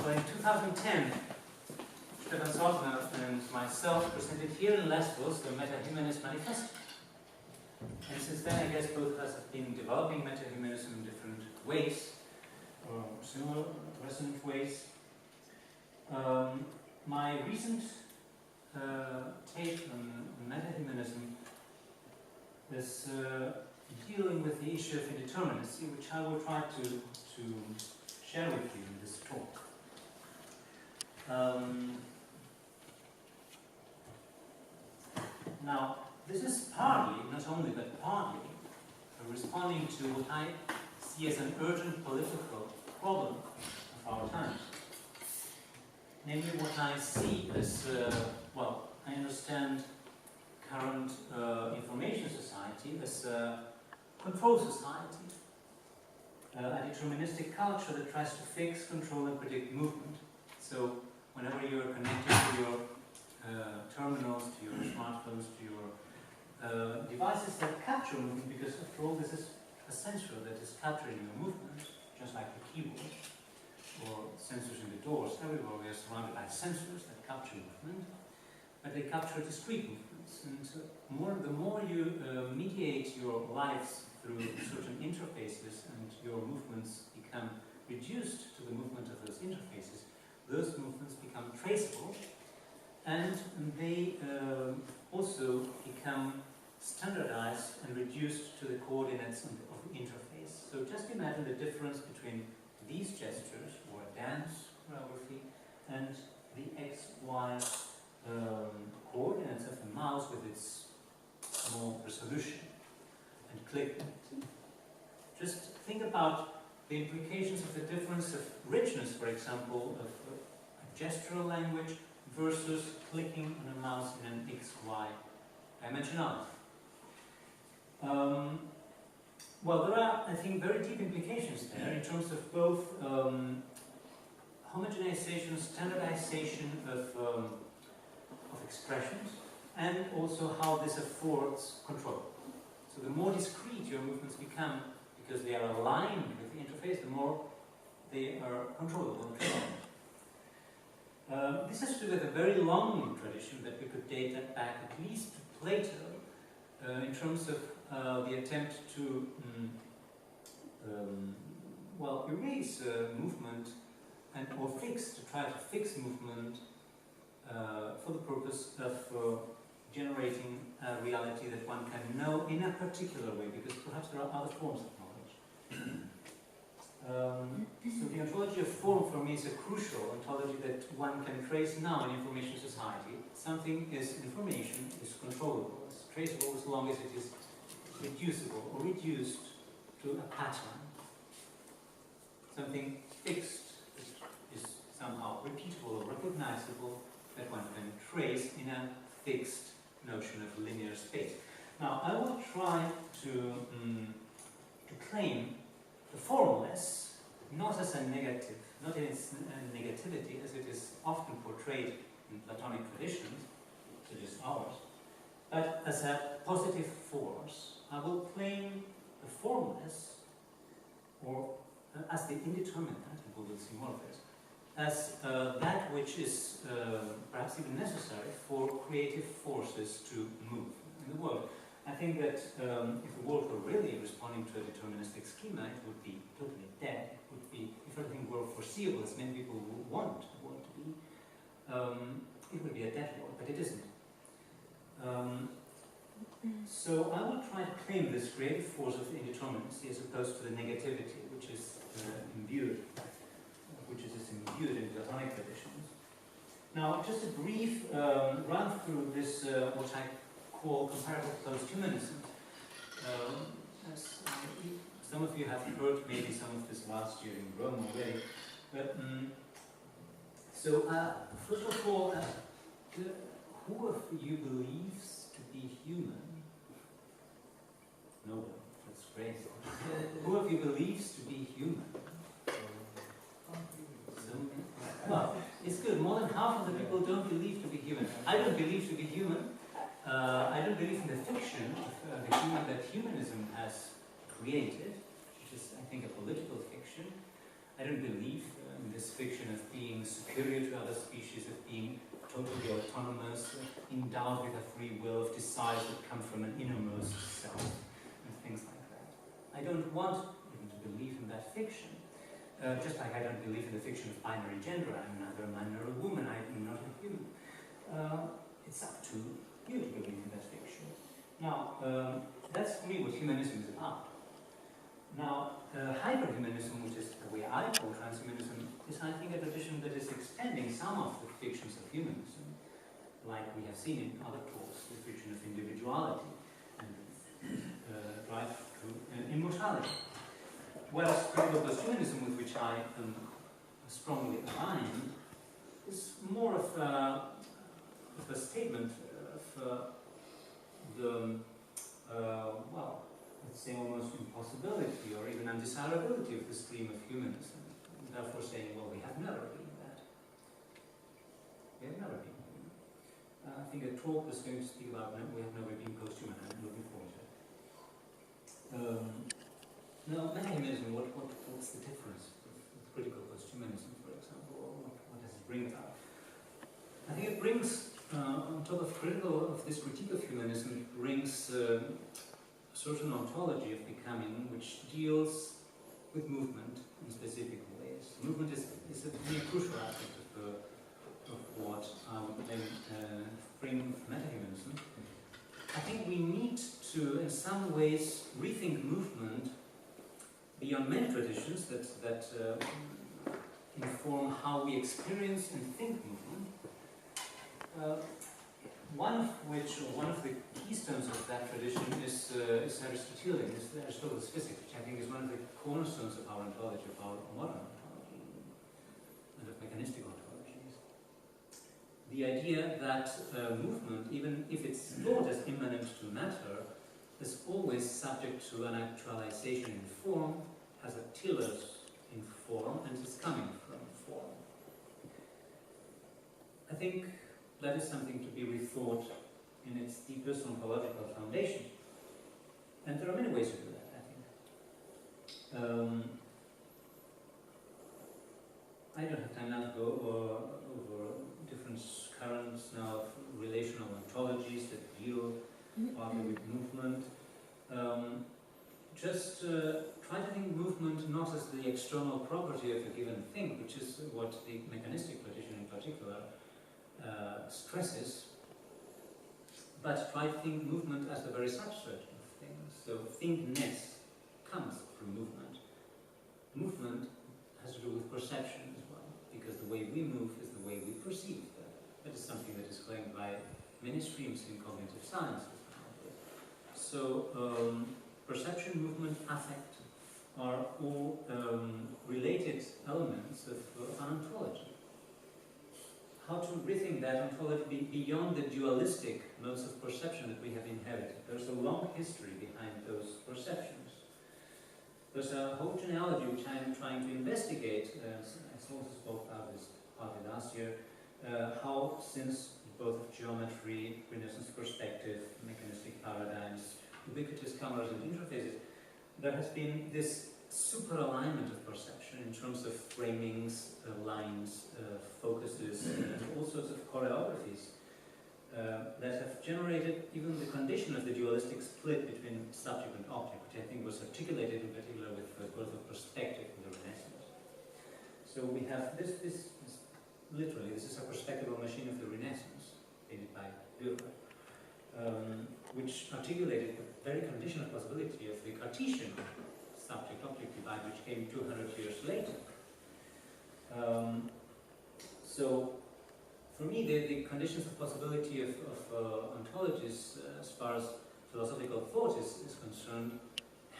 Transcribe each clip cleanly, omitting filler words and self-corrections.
So in 2010, Stefan Sottner and myself presented here in Lesvos the Metahumanist Manifesto. And since then, I guess both of us have been developing metahumanism in different ways, or similar, resonant ways. My recent take on metahumanism is dealing with the issue of indeterminacy, which I will try to share with you in this talk. Now, this is partly, not only, but partly, responding to what I see as an urgent political problem of our times. Namely, what I see as, well, I understand current information society as a control society, a deterministic culture that tries to fix, control, and predict movement. So, whenever you are connected to your terminals, to your smartphones, to your devices that capture movement, because after all this is a sensor that is capturing your movement, just like the keyboard or sensors in the doors. Everywhere we are surrounded by sensors that capture movement, but they capture discrete movements. And the more you mediate your lives through certain interfaces and your movements become reduced to the movement of those interfaces, those movements become traceable, and they also become standardized and reduced to the coordinates of the interface. So just imagine the difference between these gestures, or a dance choreography, and the XY coordinates of the mouse with its more resolution and click. Just think about the implications of the difference of richness, for example, of a gestural language versus clicking on a mouse in an XY dimensionality. Well, there are, I think, very deep implications there in terms of both homogenization, standardization of expressions, and also how this affords control. So the more discrete your movements become, because they are aligned with the interface, the more they are controllable and traceable. This has to do with a very long tradition that we could date back at least to Plato, in terms of the attempt to well, erase movement and or try to fix movement for the purpose of generating a reality that one can know in a particular way, because perhaps there are other forms of knowledge. So the ontology of form for me is a crucial ontology that one can trace now in information society. Something is information, is controllable, is traceable as long as it is reducible or reduced to a pattern. Something fixed is somehow repeatable or recognizable that one can trace in a fixed notion of linear space. Now, I will try to claim the formless, not as a negative, not in its negativity as it is often portrayed in Platonic traditions, such as ours, but as a positive force. I will claim the formless, or as the indeterminate, and we will see more of this, as that which is perhaps even necessary for creative forces to move in the world. I think that if the world were really responding to a deterministic schema, it would be totally dead. It would be, if everything were foreseeable, as many people would want the world to be, it would be a dead world, but it isn't. So I will try to claim this creative force of indeterminacy as opposed to the negativity, which is imbued in Platonic traditions. Now, just a brief run through this, what I call comparative posthumanism. As some of you have heard maybe some of this last year in Rome already. But, so, first of all, who of you believes to be human? No one. That's great. Who of you believes to be human? Well, it's good. More than half of the people don't believe to be human. I don't believe to be human. I don't believe in the fiction of the human that humanism has created, which is, I think, a political fiction. I don't believe in this fiction of being superior to other species, of being totally autonomous, endowed with a free will, of desires that come from an innermost self, and things like that. I don't want even to believe in that fiction. Just like I don't believe in the fiction of binary gender. I'm neither a man nor a woman, I'm not a human. It's up to you to believe in that fiction. Now, that's really what humanism is about. Now, hyperhumanism, which is the way I call transhumanism, is, I think, a tradition that is extending some of the fictions of humanism, like we have seen in other talks, the fiction of individuality and drive to immortality. Whereas critical posthumanism, with which I am strongly aligned, is more of a statement of the, well, let's say almost impossibility or even undesirability of the stream of humanism. Therefore saying, well, we have never been that. We have never been human. I think a talk was going to speak about we have never been posthuman. I'm looking forward to it. Now, metahumanism, what's the difference with critical posthumanism, for example? What does it bring about? I think it brings, on top of this critique of humanism, it brings a certain ontology of becoming which deals with movement in specific ways. Movement is a really crucial aspect of what I would then bring metahumanism. I think we need to, in some ways, rethink movement beyond many traditions that inform how we experience and think movement. One of the keystones of that tradition is Aristotelian, is Aristotle's physics, which I think is one of the cornerstones of our ontology, of our modern ontology, and of mechanistic ontologies. The idea that movement, even if it's thought as immanent to matter, is always subject to an actualization in form, has a telos in form, and is coming from form. I think that is something to be rethought in its deepest ontological foundation. And there are many ways to do that, I think. I don't have time now to go over different currents now of relational ontologies that deal partly with movement. Just try to think movement not as the external property of a given thing, which is what the mechanistic tradition in particular stresses, but try to think movement as the very substrate of things. So thingness comes from movement. Movement has to do with perception as well, because the way we move is the way we perceive. That is something that is claimed by many streams in cognitive sciences. So perception, movement, affect are all related elements of an ontology. How to rethink that ontology beyond the dualistic modes of perception that we have inherited. There's a long history behind those perceptions. There's a whole genealogy which I am trying to investigate. I also spoke about this partly last year, how since both geometry, Renaissance perspective, mechanistic paradigms, ubiquitous cameras and interfaces, there has been this super alignment of perception in terms of framings, lines, focuses, and all sorts of choreographies that have generated even the condition of the dualistic split between subject and object, which I think was articulated in particular with the growth of perspective in the Renaissance. So we have this literally, this is a perspectival machine of the Renaissance, painted by Dürer, which articulated the very condition of possibility of the Cartesian subject-object divide, which came 200 years later. So, for me, the conditions of possibility of ontologies, as far as philosophical thought is concerned,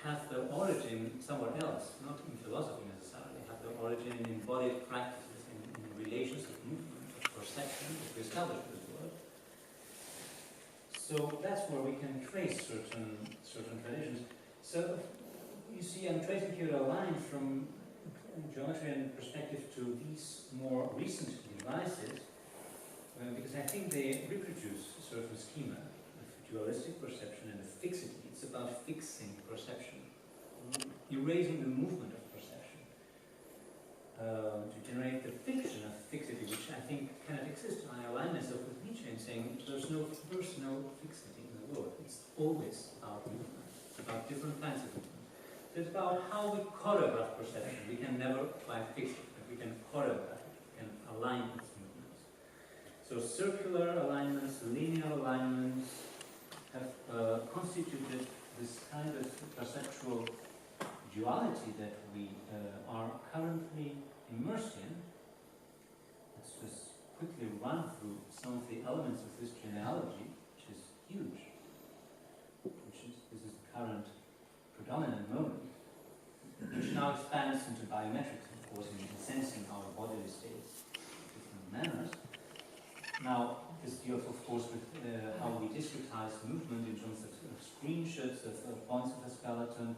have their origin somewhere else, not in philosophy necessarily, have their origin in embodied practices, in relations of movement, of perception, that we establish with the world. So that's where we can trace certain traditions. So you see, I'm tracing here a line from geometry and perspective to these more recent devices, because I think they reproduce a certain schema of dualistic perception and of fixity. It's about fixing perception, erasing the movement of perception. in saying there's no fixity in the world. It's always about movement, about different kinds of movement. It's about how we choreograph perception. We can never quite fix it, but we can choreograph it, we can align its movements. So circular alignments, linear alignments have constituted this kind of perceptual duality that we are currently immersed in. Let's just quickly run through some of the elements of this genealogy, which is huge. This is the current predominant moment, which now expands into biometrics, of course, in sensing our bodily states in different manners. Now, this deals, of course, with how we discretize movement in terms of screenshots of points of the skeleton.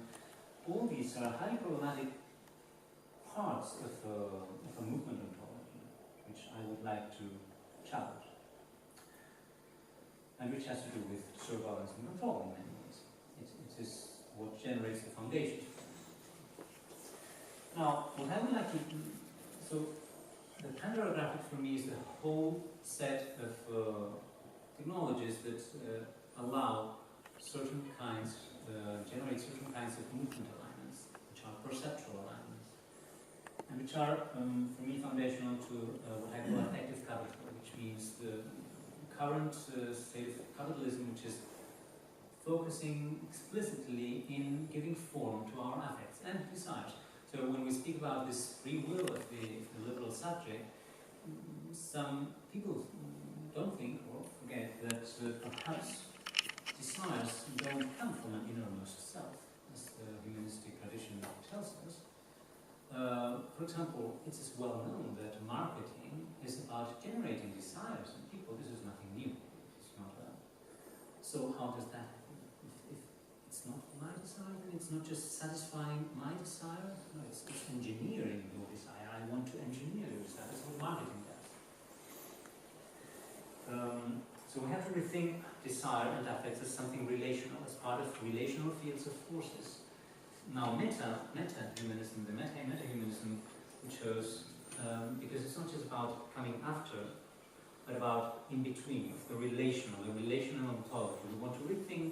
All these are highly problematic parts of a movement ontology, which I would like to challenge, and which has to do with surveillance and control in many ways. It is what generates the foundation. Now, what I would like to do, so the panderographic for me is the whole set of technologies that allow certain kinds, generate certain kinds of movement alignments, which are perceptual alignments, and which are, for me, foundational to what I call affective capital, which means the current state of capitalism, which is focusing explicitly in giving form to our affects and desires. So when we speak about this free will of the liberal subject, some people don't think or forget that perhaps desires don't come from an innermost self, as the humanistic tradition tells us. For example, it is well known that marketing is about generating desires in people. This is nothing new. It's not. So how does that happen? If it's not my desire, then it's not just satisfying my desire. No, it's engineering your desire. I want to engineer your desire. That's what marketing does. So we have to rethink desire and affects as something relational, as part of relational fields of forces. Now, meta-humanism, the meta-humanism, we chose because it's not just about coming after, but about in between, the relational ontology. We want to rethink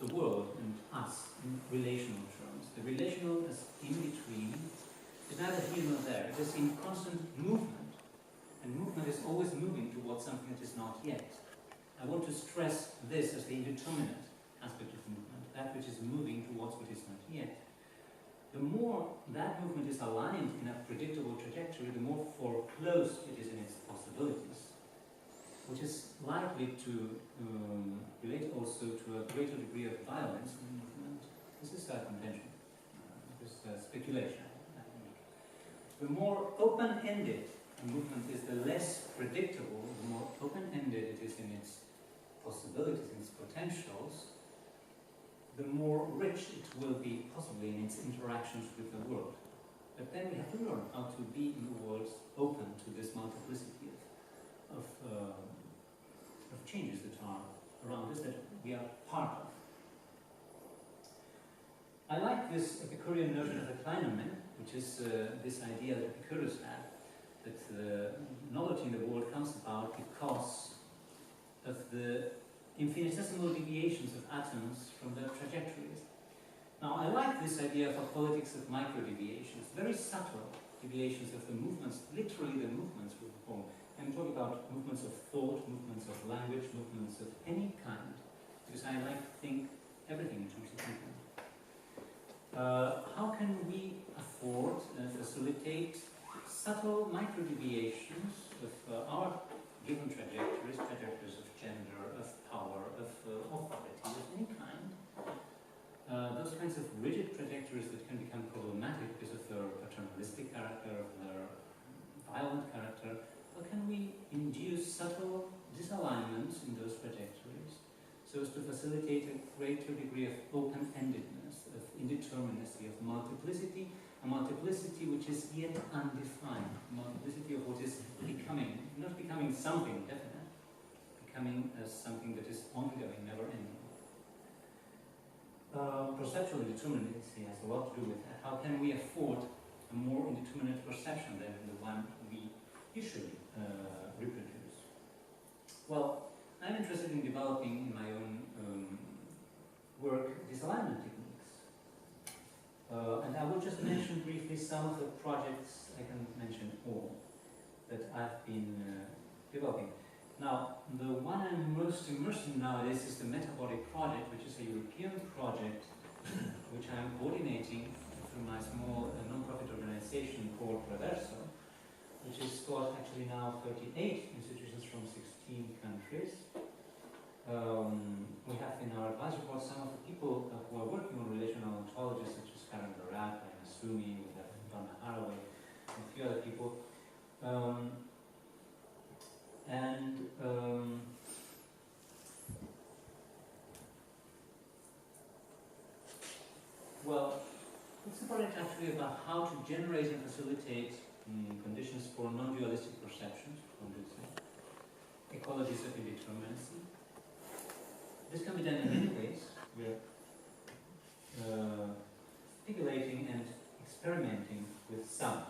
the world and us in relational terms. The relational as in between is neither here nor there. It is in constant movement, and movement is always moving towards something that is not yet. I want to stress this as the indeterminate aspect of movement, that which is moving towards what is not yet. The more that movement is aligned in a predictable trajectory, the more foreclosed it is in its possibilities, which is likely to relate also to a greater degree of violence in movement. This is our contention, this is speculation. The more open-ended a movement is, the less predictable, the more open-ended it is in its possibilities, in its potentials, the more rich it will be possibly in its interactions with the world. But then we have to learn how to be in the world open to this multiplicity of changes that are around us, that we are part of. I like this Epicurean notion of the Kleinerman, which is this idea that Epicurus had, that novelty in the world comes about because of the infinitesimal deviations of atoms from their trajectories. Now, I like this idea of a politics of micro-deviations, very subtle deviations of the movements, literally the movements we perform. I'm talking about movements of thought, movements of language, movements of any kind, because I like to think everything in terms of movement. How can we afford and facilitate subtle micro-deviations of our given trajectories of gender, of power, of authority, of any kind? Those kinds of rigid trajectories that can become problematic because of their paternalistic character, of their violent character. How can we induce subtle disalignments in those trajectories so as to facilitate a greater degree of open-endedness, of indeterminacy, of multiplicity, a multiplicity which is yet undefined, a multiplicity of what is becoming, not becoming something definite, becoming something that is ongoing, never-ending. Perceptual indeterminacy has a lot to do with that. How can we afford a more indeterminate perception than the one we usually reproduce? Well, I'm interested in developing in my own work disalignment techniques. And I will just mention briefly some of the projects, I can mention all, that I've been developing. Now, the one I'm most immersed in nowadays is the Metabody project, which is a European project which I'm coordinating through my small non-profit organization called Reverso, which has got actually now 38 institutions from 16 countries. We have in our advisory board some of the people who are working on relational ontologies, such as Karen Barat and Asumi, we have Donna Haraway, and a few other people. Well, it's a project actually about how to generate and facilitate conditions for non-dualistic perceptions, one would say, ecologies of indeterminacy. This can be done in many ways. We're speculating and experimenting with sound.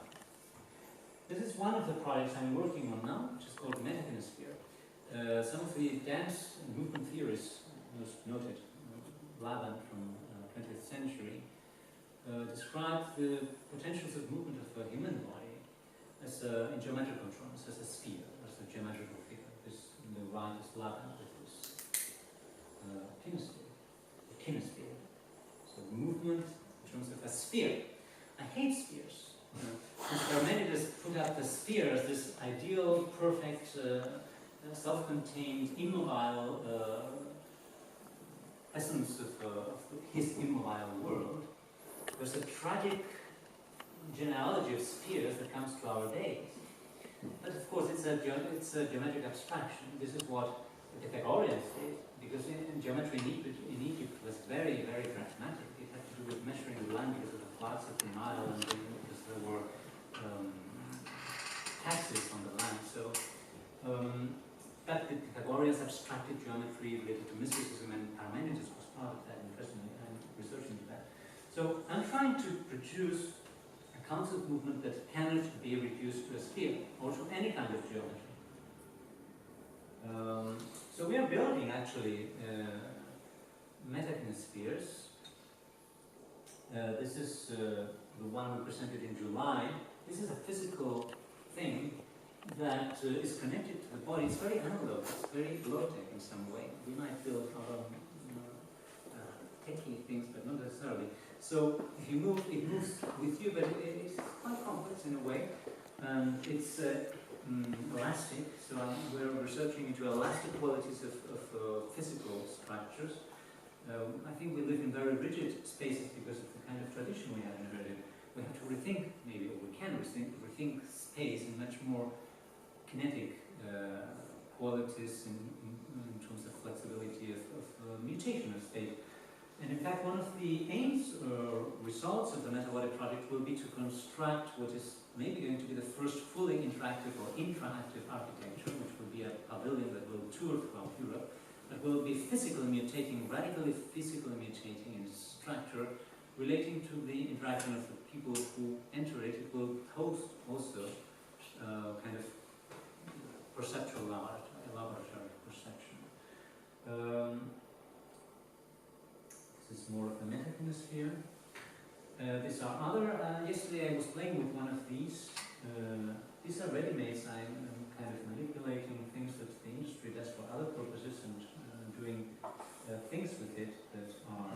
This is one of the projects I'm working on now, which is called Metahemisphere. Some of the dance and movement theorists, most noted, Laban from 20th century, described the potentials of movement of the human body as in geometrical terms, as a sphere, as a geometrical figure. This, on the right is Laban with this kinesphere. So movement in terms of a sphere. I hate spheres. Parmenides put up the sphere as this ideal, perfect, self-contained, immobile essence of his immobile world. There's a tragic genealogy of spheres that comes to our days. But of course, it's a geometric abstraction. This is what the Pythagoreans did, because in geometry in Egypt was very, very pragmatic. It had to do with measuring the land because of the floods of the Nile and because there were taxes on the land. So, but the Pythagoreans abstracted geometry related to mysticism, and Parmenides was part of that, interestingly, and research into that. So I'm trying to produce accounts of movement that cannot be reduced to a sphere or to any kind of geometry. So we are building actually metahemispheres. This is the one we presented in July. This is a physical thing that is connected to the body. It's very analog, it's very low-tech in some way. We might build our techie things, but not necessarily. So if you move, it moves with you, but it's quite complex in a way. It's elastic, so we're researching into elastic qualities of physical structures. I think we live in very rigid spaces because of the kind of tradition we have inherited. We have to rethink, maybe, or we can rethink space in much more kinetic qualities in terms of flexibility of mutation of state. And in fact, one of the aims or results of the Metabody project will be to construct what is maybe going to be the first fully interactive or interactive architecture, which will be a pavilion that will tour throughout Europe, that will be physically mutating, radically physically mutating in structure, relating to the interaction of the people who enter it. It will host also kind of perceptual laboratory perception. This is more of a metahemisphere. These are other. Yesterday I was playing with one of these. These are ready-mades. I'm kind of manipulating things that the industry does for other purposes and doing things with it that are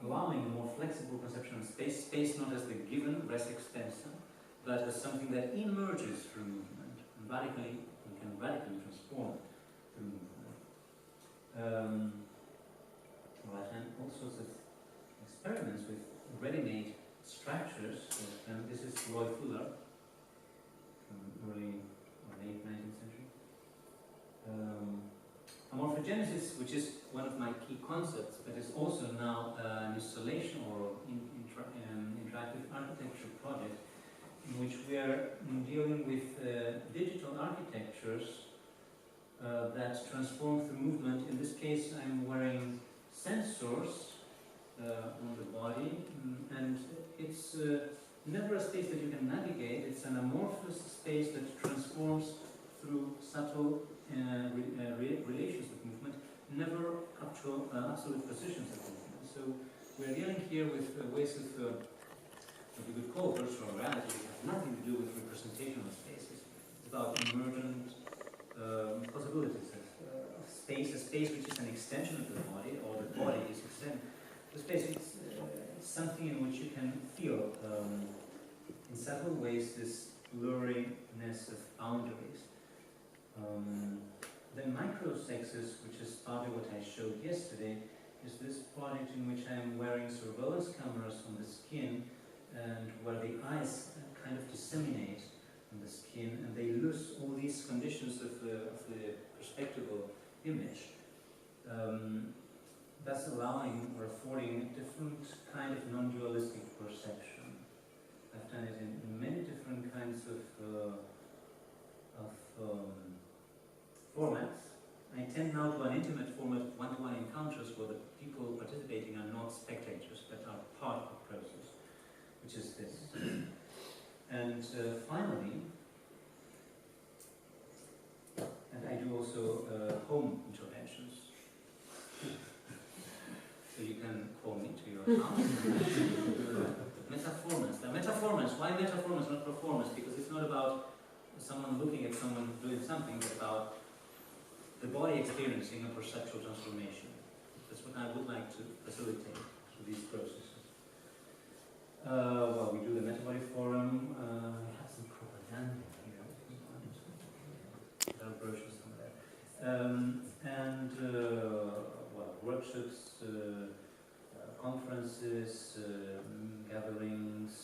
allowing a more flexible conception of space. Space not as the given res extensa, but as something that emerges through movement and can radically transform through movement. Right, and all sorts of experiments with ready-made structures. And this is Roy Fuller from early or late 19th century. Amorphogenesis, which is one of my key concepts, but is also now an installation or interactive architecture project in which we are dealing with digital architectures that transform through movement. In this case, I'm wearing sensors on the body, and it's never a space that you can navigate. It's an amorphous space that transforms through subtle relations of movement, never absolute positions of movement. So we're dealing here with ways of what we could call virtual reality. It has nothing to do with representational spaces. It's about emergent possibilities of space, a space which is an extension of the body, or the body is extended. The space is something in which you can feel, in subtle ways, this blurriness of boundaries. The microsexes, which is partly what I showed yesterday, is this project in which I'm wearing surveillance cameras on the skin, and where the eyes kind of disseminate on the skin, and they lose all these conditions of the perspectival image, thus allowing or affording a different kind of non-dualistic perception. I've done it in many different kinds of formats. I tend now to an intimate format, one-to-one encounters, where the people participating are not spectators, but are part of the process, which is this. And finally, and I do also home interventions. So you can call me to your house. Metaformance. The metaformance. Why metaformance, not performance? Because it's not about someone looking at someone doing something, but about the body experiencing a perceptual transformation. That's what I would like to facilitate through these processes. Well, we do the Metabody Forum. We have some propaganda here. There are brochures somewhere. Well, workshops, conferences, gatherings,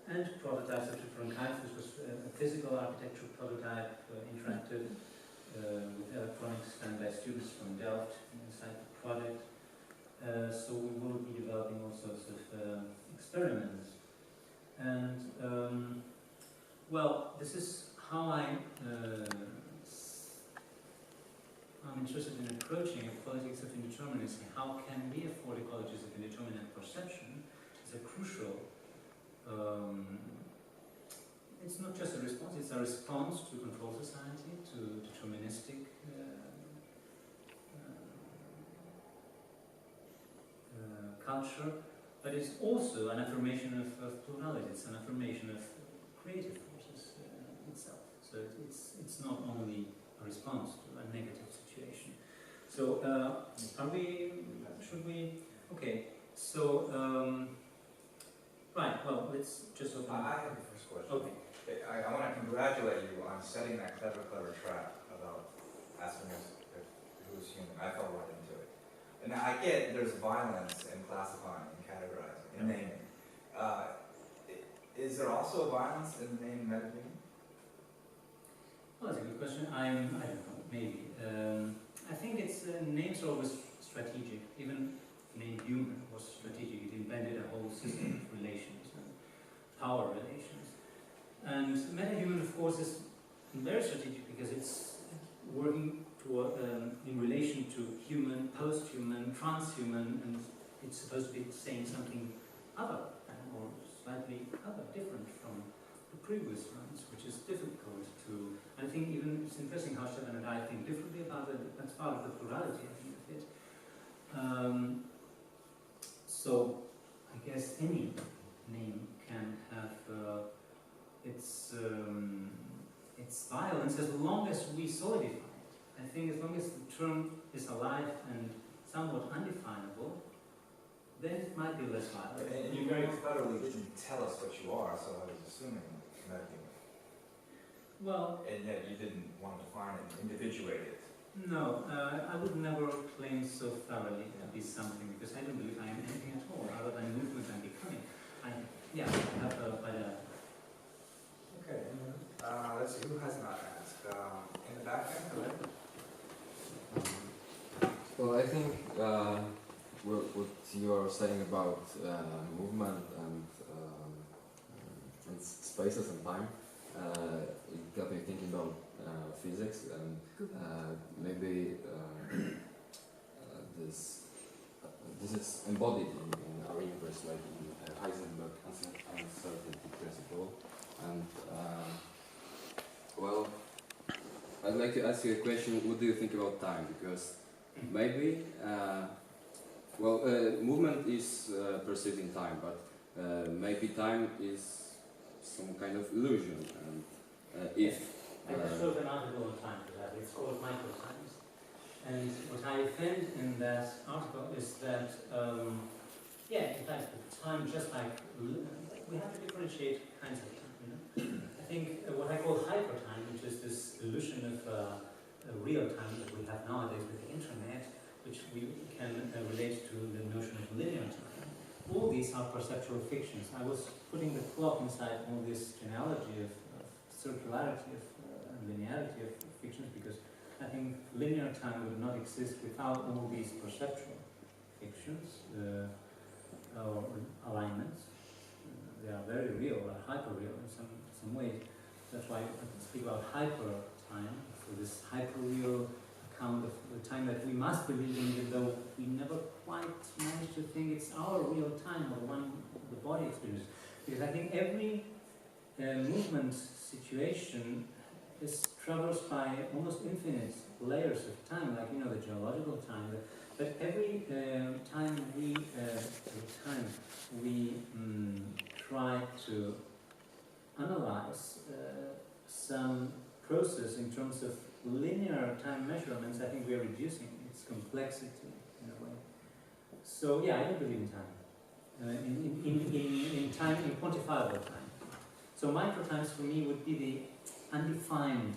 and prototypes of different kinds. This was a physical architecture prototype, interactive, with electronics done by students from Delft inside the project. So we will be developing all sorts of experiments. And, well, this is how I'm interested in approaching politics of indeterminacy. How can we afford ecologies of indeterminate perception? It's a crucial, it's not just a response, it's a response to control society, to deterministic culture, but it's also an affirmation of plurality, it's an affirmation of creative forces itself. So it's not only a response to a negative situation. So should we, okay, so, right, well, let's just open. I have the first question. Okay. I want to congratulate you on setting that clever trap about asking us who's human. I fell right into it. And I get there's violence in classifying and categorizing and naming. Is there also violence in naming Metabody? Well, that's a good question. I don't know, maybe. I think it's names are always strategic. Even the name human was strategic. It invented a whole system of relations and power relations. And metahuman, of course, is very strategic because it's working toward, in relation to human, post-human, transhuman, and it's supposed to be saying something other or slightly other, different from the previous ones, which is difficult to. I think even it's interesting how Stefan and I think differently about it. That's part of the plurality, I think, of it. So I guess any name can have its violence as long as we solidify it. I think as long as the term is alive and somewhat undefinable, then it might be less violent. And you very cleverly didn't tell us what you are, so I was assuming Metahuman. Well, and yet you didn't want to define it, individuate it. No, I would never claim so thoroughly to be something, because I don't believe I am anything at all, other than movement I'm becoming. I have quite a... Okay, let's see, who has not asked? In the back end, Well, I think what you are saying about movement and spaces and time, it got me thinking about physics and maybe this is embodied in our universe, like in Heisenberg uncertainty principle, and well, I'd like to ask you a question. What do you think about time? Because maybe, movement is perceived in time, but maybe time is some kind of illusion. And if I just wrote an article on time for that. It's called Microtimes. And what I defend in that article is that, in fact, time, just like we have to differentiate kinds of time. You know? I think what I call hypertime, which is this illusion of real time that we have nowadays with the internet, which we can relate to the notion of linear time. All these are perceptual fictions. I was putting the clock inside all this genealogy of circularity, of linearity of fictions, because I think linear time would not exist without all these perceptual fictions or alignments. They are very real, hyper-real in some ways. That's why I speak about hyper-time, so this hyper-real account of the time that we must believe in, even though we never quite manage to think it's our real time or the one the body experiences. Because I think every movement situation is traversed by almost infinite layers of time, like the geological time. But every time we try to analyze some process in terms of linear time measurements, I think we are reducing its complexity in a way. So I don't believe in time. In time, in quantifiable time. So microtimes for me would be the undefined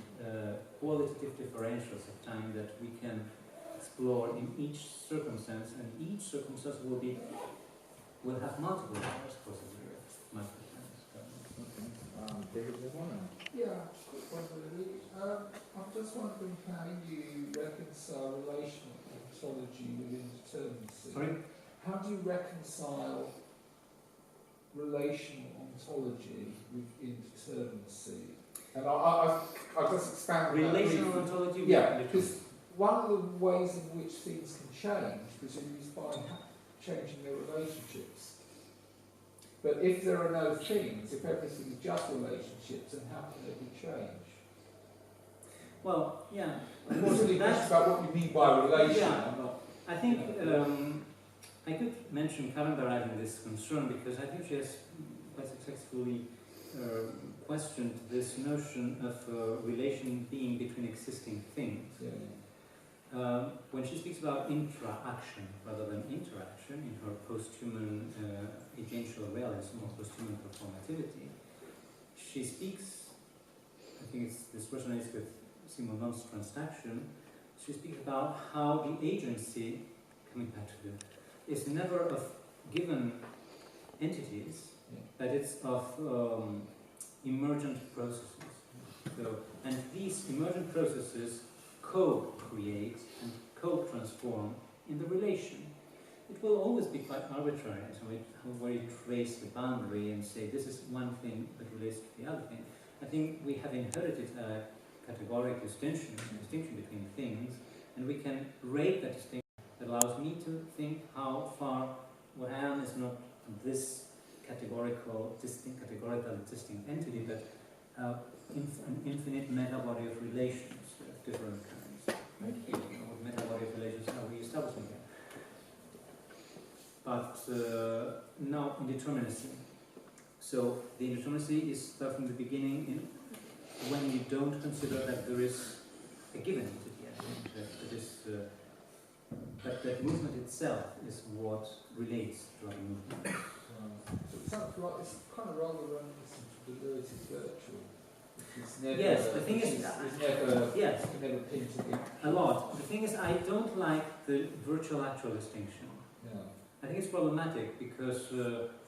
qualitative differentials of time that we can explore in each circumstance, and each circumstance will have multiple layers possibly of microtimes. David, there's one. Yeah, quick one really. I'm just wondering how you reconcile relational ontology with indeterminacy. Sorry? How do you reconcile relational ontology with indeterminacy? And I'll just expand on that Relational briefly. ontology? Yeah, because one of the ways in which things can change, presumably, is by changing their relationships. But if there are no things, if everything is just relationships, then how can there be change? Well, yeah. Of course, the question about what you mean by relation. Yeah, I think I could mention Karen deriving this concern because I think she has quite successfully questioned this notion of relation being between existing things. Yeah. When she speaks about intra-action rather than interaction in her posthuman agential realism or posthuman performativity, she speaks, I think this resonates with Simonon's transaction, she speaks about how the agency, coming back to is never of given entities, but it's of emergent processes. So, and these emergent processes co-create and co-transform in the relation. It will always be quite arbitrary, so where you trace the boundary and say this is one thing that relates to the other thing. I think we have inherited a categorical distinction between things, and we can rate that distinction. That allows me to think how far what I am is not this categorically distinct entity, but an infinite metabody of relations of different kinds. Right here, what metabody of relations are we establishing here? But now indeterminacy. So the indeterminacy is from the beginning when you don't consider that there is a given entity, but that movement itself is what relates to other movement. So it sounds like it's kind of rather reminiscent of the relative virtual. It's never, Yes, the thing is, yes, it can never pin together. A lot. The thing is, I don't like the virtual actual distinction. Yeah. I think it's problematic because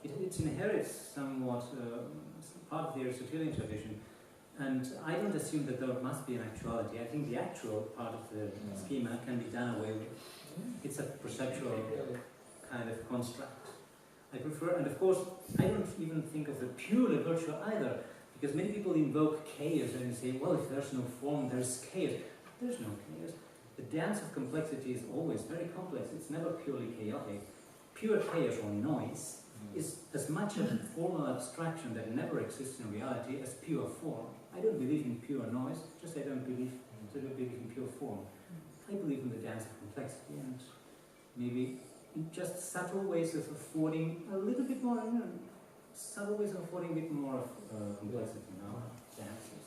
it inherits somewhat part of the Aristotelian tradition, and I don't assume that there must be an actuality. I think the actual part of the schema can be done away with. It's a perceptual kind of construct. I prefer, and of course, I don't even think of the purely virtual either, because many people invoke chaos and say, well, if there's no form, there's chaos. There's no chaos. The dance of complexity is always very complex. It's never purely chaotic. Pure chaos or noise is as much a formal abstraction that never exists in reality as pure form. I don't believe in pure noise, just I don't believe instead of believing in pure form. I believe in the dance of complexity and maybe in just subtle ways of affording a little bit more, subtle ways of affording a bit more of complexity in our dances.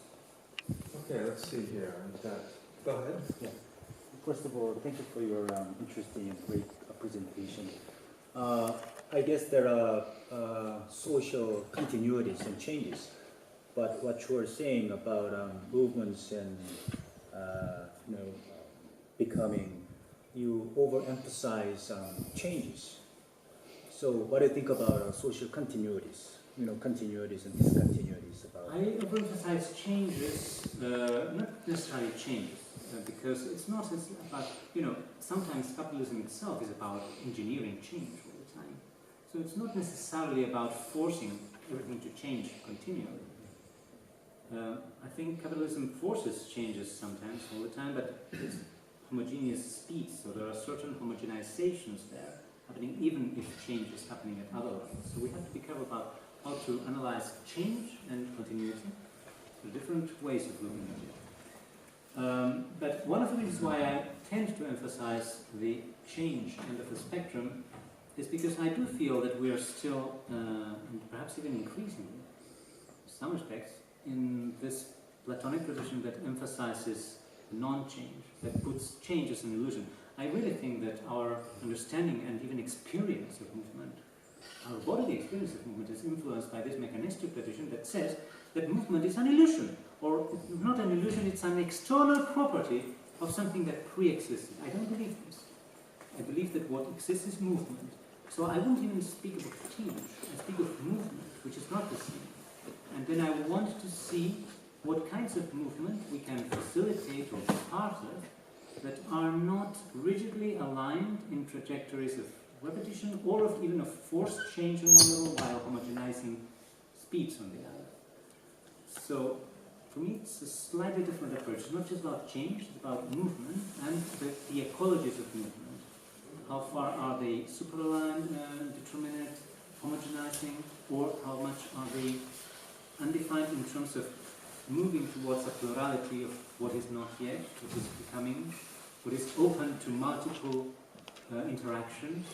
Okay, let's see here. Go ahead. Yeah. First of all, thank you for your interesting and great presentation. I guess there are social continuities and changes, but what you are saying about movements and becoming, you overemphasize changes. So, what do you think about social continuities? Continuities and discontinuities. I overemphasize changes, not necessarily changes, because it's not about, sometimes capitalism itself is about engineering change all the time. So it's not necessarily about forcing everything to change continually. I think capitalism forces changes sometimes, all the time, but it's homogeneous speeds, so there are certain homogenizations there happening even if change is happening at other levels. So we have to be careful about how to analyze change and continuity, the different ways of looking at it. But one of the reasons why I tend to emphasize the change end of the spectrum is because I do feel that we are still, perhaps even increasingly, in some respects, in this Platonic tradition that emphasizes non-change, that puts change as an illusion. I really think that our understanding and even experience of movement, our bodily experience of movement, is influenced by this mechanistic tradition that says that movement is an illusion, or not an illusion, it's an external property of something that pre-existed. I don't believe this. I believe that what exists is movement. So I won't even speak of change, I speak of movement, which is not the same. And then I want to see what kinds of movement we can facilitate or be part of that are not rigidly aligned in trajectories of repetition or of even of forced change on one level while homogenizing speeds on the other. So for me it's a slightly different approach. It's not just about change, it's about movement and the ecologies of movement. How far are they superaligned, determinate, homogenizing, or how much are they undefined in terms of moving towards a plurality of what is not yet, what is becoming, what is open to multiple interactions.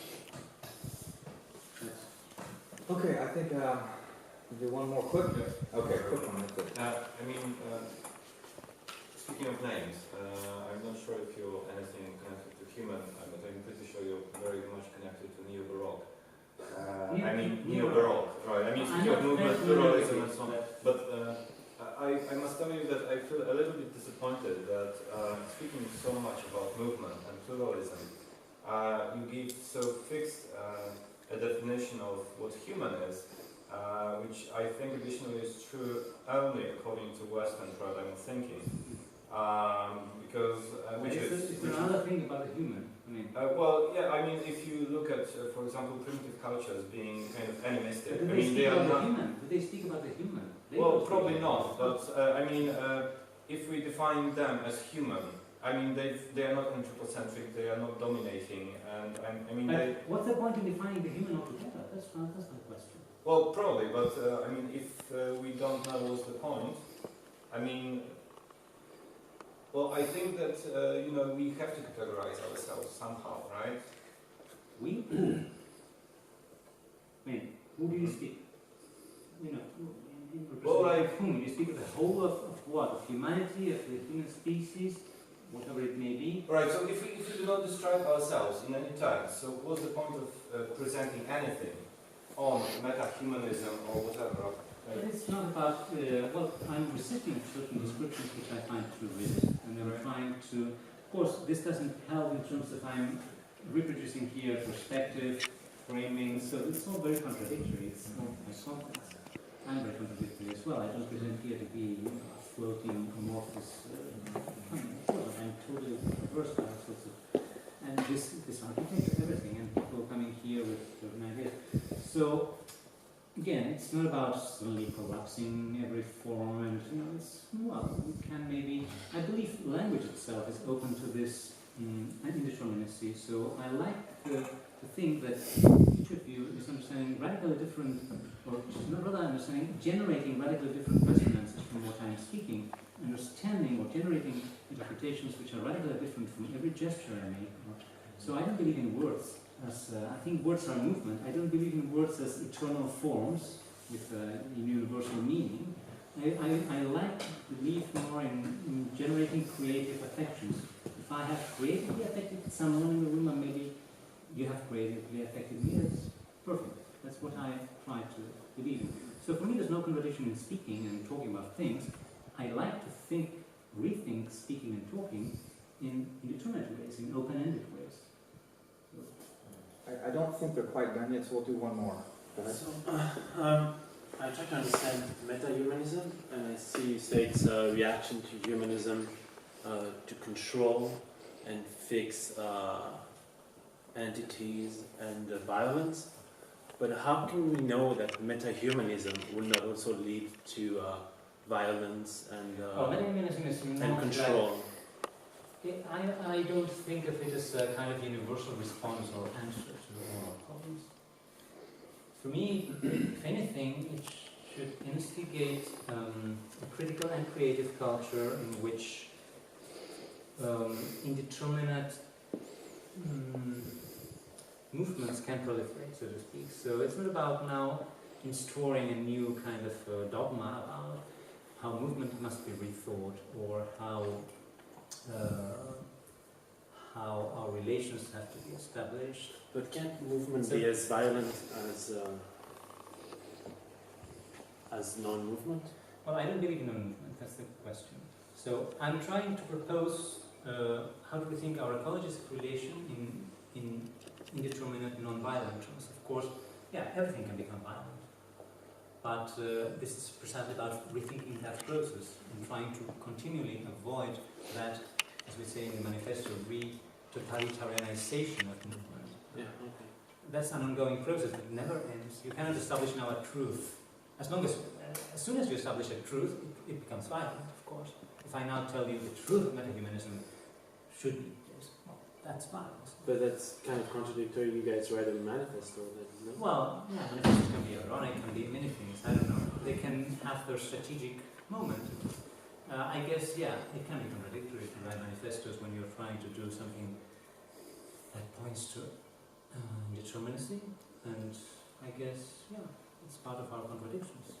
Okay, I think we'll do one more quick. Okay, quick one. That's it. Speaking of names, I'm not sure if you're anything connected to human, but I'm pretty sure you're very much connected to Neo-Baroque. Neo-Baroque, right. Speaking of movement, pluralism and so on. But I must tell you that I feel a little bit disappointed that speaking so much about movement and pluralism, you give so fixed a definition of what human is, which I think additionally is true only according to Western paradigm of thinking. It's another thing about the human. If you look at, for example, primitive cultures being kind of animistic, but do they speak about the human? Well, probably not. But if we define them as human, they are not anthropocentric. They are not dominating, and what's the point in defining the human altogether? That's my question. Well, probably, but if we don't know what's the point, well, I think that we have to categorize ourselves somehow, right? We? Who do you speak? Whom? You speak of the whole of what? Of humanity, of the human species, whatever it may be. Right. So if we do not describe ourselves in any terms, so what's the point of presenting anything on meta-humanism or whatever? But it's not about, I'm resisting certain descriptions which I find too rigid, and I'm trying to, of course, this doesn't help in terms of I'm reproducing here perspective, framing, so it's all very contradictory. It's all my context. I'm very contradictory as well. I don't present here to be a floating amorphous, I'm totally averse to all sorts of, and this architecture, everything, and people coming here with certain ideas. So, again, it's not about suddenly collapsing every form, and we can maybe. I believe language itself is open to this indeterminacy. So I like to think that each of you is understanding radically different, or not rather understanding, generating radically different resonances from what I'm speaking, understanding or generating interpretations which are radically different from every gesture I make. So I don't believe in words as, I think words are movement. I don't believe in words as eternal forms with a universal meaning. I like to believe more in generating creative affections. If I have creatively affected someone in the room, and maybe you have creatively affected me, that's perfect. That's what I try to believe in. So for me, there's no contradiction in speaking and talking about things. I like to think, rethink speaking and talking in indeterminate ways, in open-ended ways. I don't think they're quite done yet, so we'll do one more. Go ahead. So, I try to understand meta-humanism, and I see you say it's a reaction to humanism to control and fix entities and violence. But how can we know that meta-humanism will not also lead to violence and Meta-humanism is not control? I don't think of it as a kind of universal response or answer to all our problems. For me, if anything, it should instigate a critical and creative culture in which indeterminate movements can proliferate, so to speak. So it's not about now installing a new kind of dogma about how movement must be rethought or how our relations have to be established. But can't movement be as violent as non-movement? Well, I don't believe in non-movement, that's the question. So I'm trying to propose how do we think our ecologies of relation in indeterminate non-violent terms. Of course, yeah, everything can become violent. But this is precisely about rethinking that process and trying to continually avoid that, as we say in the manifesto, totalitarianization of movement. Yeah, okay. That's an ongoing process that never ends. You cannot establish now a truth. As soon as you establish a truth, it becomes violent, of course. If I now tell you the truth of metahumanism should be this, well, that's violence. But that's kind of contradictory. You guys write a manifesto, then, no? Well, yeah, manifestos can be ironic, can be many things, I don't know. They can have their strategic moment. I guess, yeah, it can be contradictory to write manifestos when you're trying to do something that points to indeterminacy, and I guess, yeah, it's part of our contradictions.